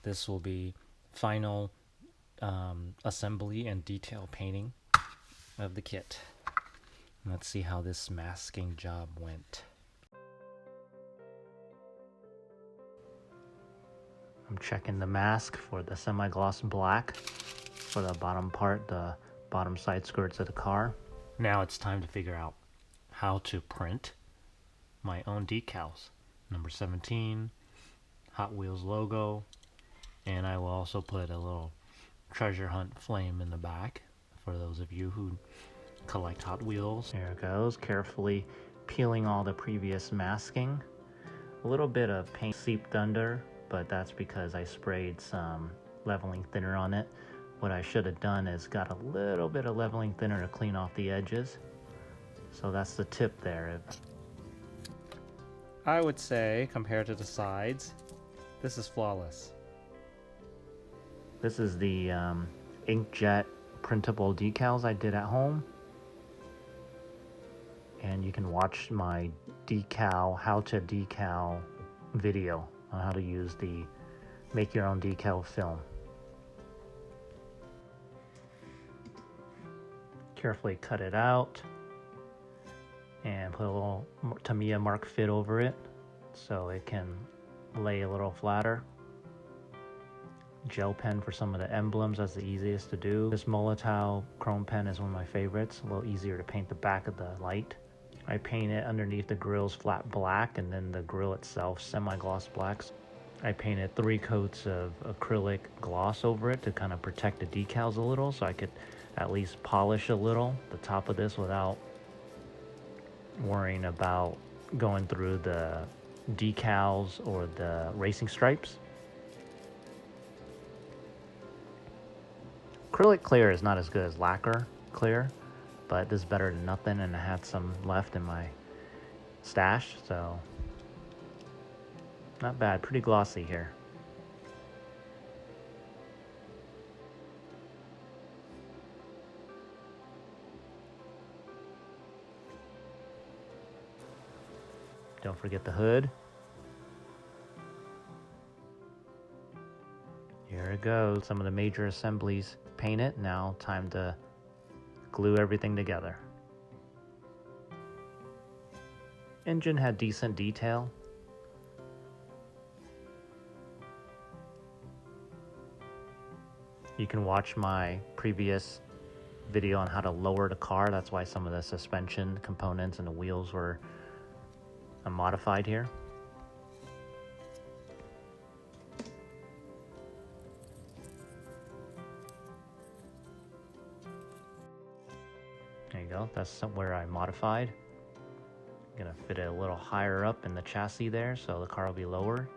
This will be final assembly and detail painting of the kit. Let's see how this masking job went. I'm checking the mask for the semi-gloss black for the bottom part, the bottom side skirts of the car. Now it's time to figure out how to print my own decals. Number 17, Hot Wheels logo, and I will also put a little treasure hunt flame in the back for those of you who collect Hot Wheels. There it goes, carefully peeling all the previous masking. A little bit of paint seeped under, but that's because I sprayed some leveling thinner on it. What I should have done is got a little bit of leveling thinner to clean off the edges. So that's the tip there. I would say, compared to the sides, this is flawless. This is the inkjet printable decals I did at home. And you can watch my how to decal video on how to use the make your own decal film. Carefully cut it out and put a little Tamiya Mark fit over it so it can lay a little flatter. Gel pen for some of the emblems, that's the easiest to do. This Molotow chrome pen is one of my favorites, a little easier to paint the back of the light. I paint it underneath the grill's flat black and then the grill itself semi-gloss blacks. I painted 3 coats of acrylic gloss over it to kind of protect the decals a little so I could at least polish a little the top of this without worrying about going through the decals or the racing stripes. Acrylic clear is not as good as lacquer clear, but this is better than nothing, and I had some left in my stash, so not bad, pretty glossy here. Don't forget the hood. Here it goes. Some of the major assemblies painted. Now time to glue everything together. Engine had decent detail. You can watch my previous video on how to lower the car. That's why some of the suspension components and the wheels were modified here. There you go, that's where I modified. I'm gonna fit it a little higher up in the chassis there so the car will be lower.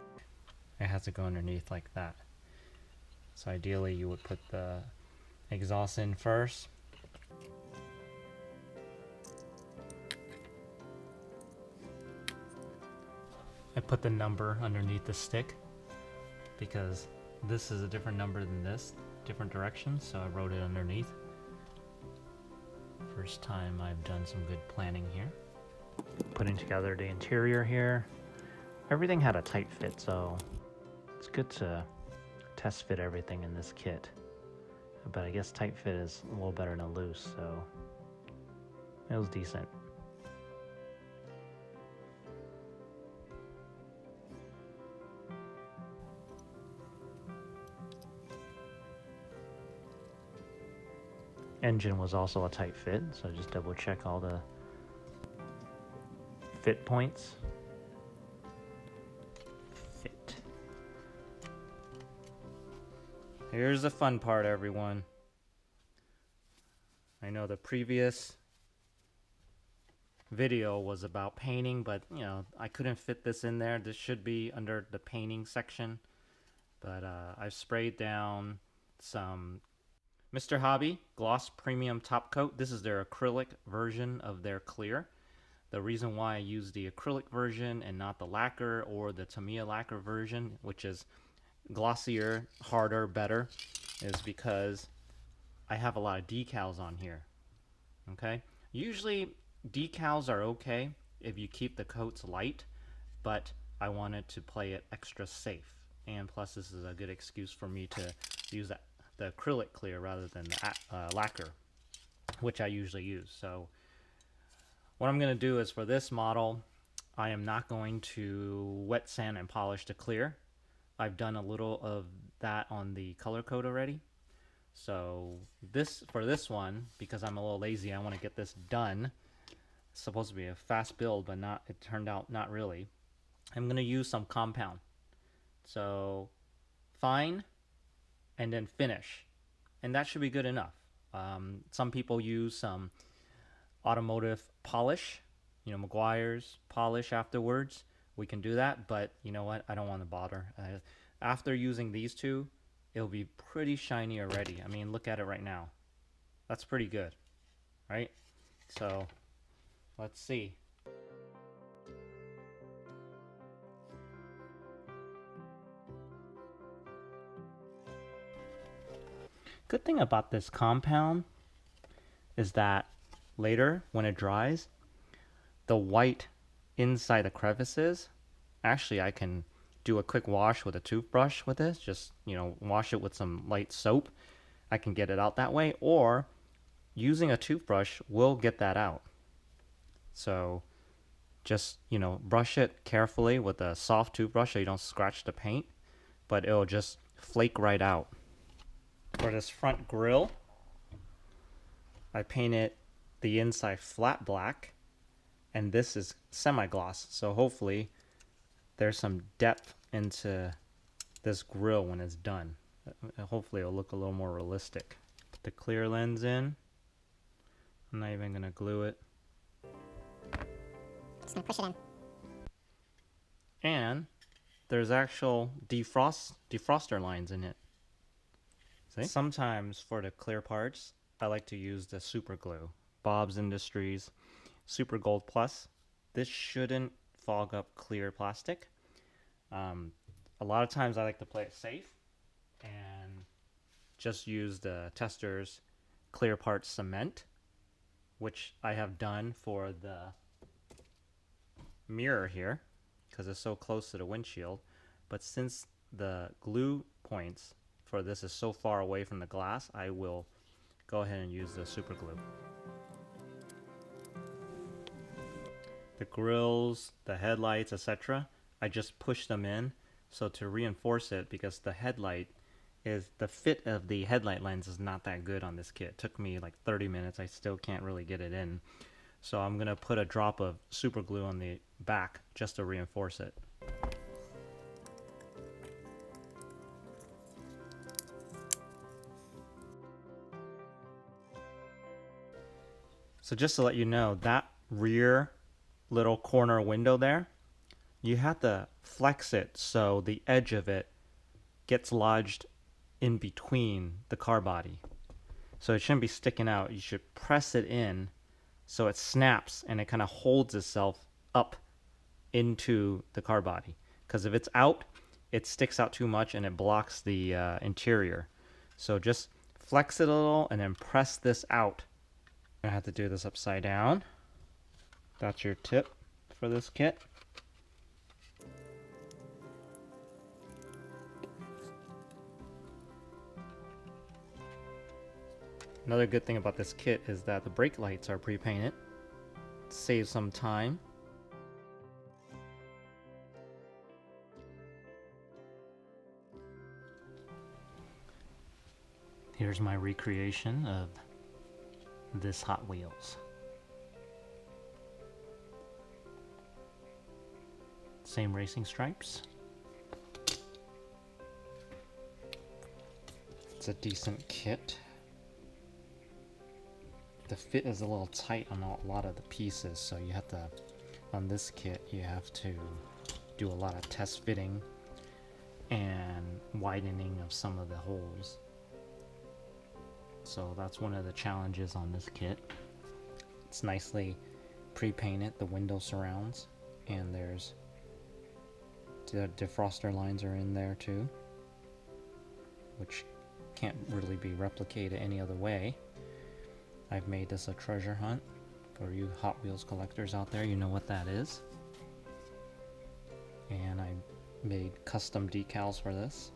It has to go underneath like that. So ideally you would put the exhaust in first. I put the number underneath the stick because this is a different number than this, different direction, so I wrote it underneath. First time I've done some good planning here. Putting together the interior here. Everything had a tight fit, so it's good to test fit everything in this kit. But I guess tight fit is a little better than loose, so it was decent. Engine was also a tight fit, so just double check all the fit points. Fit. Here's the fun part, everyone. I know the previous video was about painting, but you know, I couldn't fit this in there. This should be under the painting section, but I've sprayed down some Mr. Hobby Gloss Premium Top Coat. This is their acrylic version of their clear. The reason why I use the acrylic version and not the lacquer or the Tamiya lacquer version, which is glossier, harder, better, is because I have a lot of decals on here. Okay? Usually decals are okay if you keep the coats light, but I wanted to play it extra safe. and plus this is a good excuse for me to use the acrylic clear rather than the lacquer, which I usually use. So what I'm going to do is for this model, I am not going to wet sand and polish the clear. I've done a little of that on the color code already. So for this one, because I'm a little lazy, I want to get this done. It's supposed to be a fast build, but it turned out not really. I'm going to use some compound. So fine and then finish. And that should be good enough. Some people use some automotive polish, Meguiar's polish afterwards. We can do that, but you know what? I don't want to bother. After using these two, it'll be pretty shiny already. I mean, look at it right now. That's pretty good, right? So let's see. Good thing about this compound is that later when it dries, the white inside the crevices, actually I can do a quick wash with a toothbrush with this, just wash it with some light soap. I can get it out that way, or using a toothbrush will get that out. So just brush it carefully with a soft toothbrush so you don't scratch the paint, but it'll just flake right out. For this front grille, I painted the inside flat black, and this is semi-gloss, so hopefully there's some depth into this grille when it's done. Hopefully it'll look a little more realistic. Put the clear lens in. I'm not even gonna glue it. Just gonna push it in. And there's actual defroster lines in it. See? Sometimes for the clear parts, I like to use the super glue. Bob's Industries Super Gold Plus. This shouldn't fog up clear plastic. A lot of times I like to play it safe and just use the Testors Clear Parts Cement, which I have done for the mirror here because it's so close to the windshield. But since the glue points for this is so far away from the glass, I will go ahead and use the super glue. The grills, the headlights, etc., I just push them in so to reinforce it, because the fit of the headlight lens is not that good on this kit. It took me like 30 minutes. I still can't really get it in. So I'm going to put a drop of super glue on the back just to reinforce it. So just to let you know, that rear little corner window there, you have to flex it so the edge of it gets lodged in between the car body. So it shouldn't be sticking out. You should press it in so it snaps and it kind of holds itself up into the car body. Because if it's out, it sticks out too much and it blocks the interior. So just flex it a little and then press this out. I have to do this upside down. That's your tip for this kit. Another good thing about this kit is that the brake lights are pre-painted. Saves some time. Here's my recreation of this Hot Wheels. Same racing stripes. It's a decent kit. The fit is a little tight on a lot of the pieces, so you have to, on this kit, you have to do a lot of test fitting and widening of some of the holes. So that's one of the challenges on this kit. It's nicely pre-painted, the window surrounds, and there's the defroster lines are in there too, which can't really be replicated any other way. I've made this a treasure hunt. For you Hot Wheels collectors out there, you know what that is. And I Made custom decals for this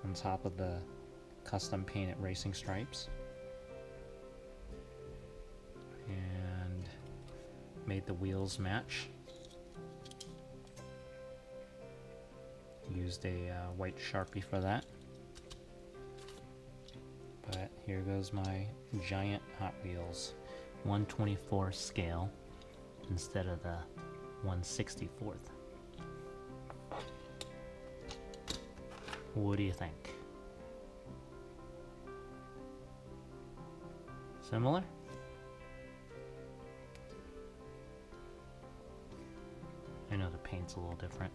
on top of the custom painted racing stripes. And made the wheels match. Used a white Sharpie for that. But here goes my giant Hot Wheels 1/24 scale instead of the 1/64. What do you think? Similar? I know the paint's a little different.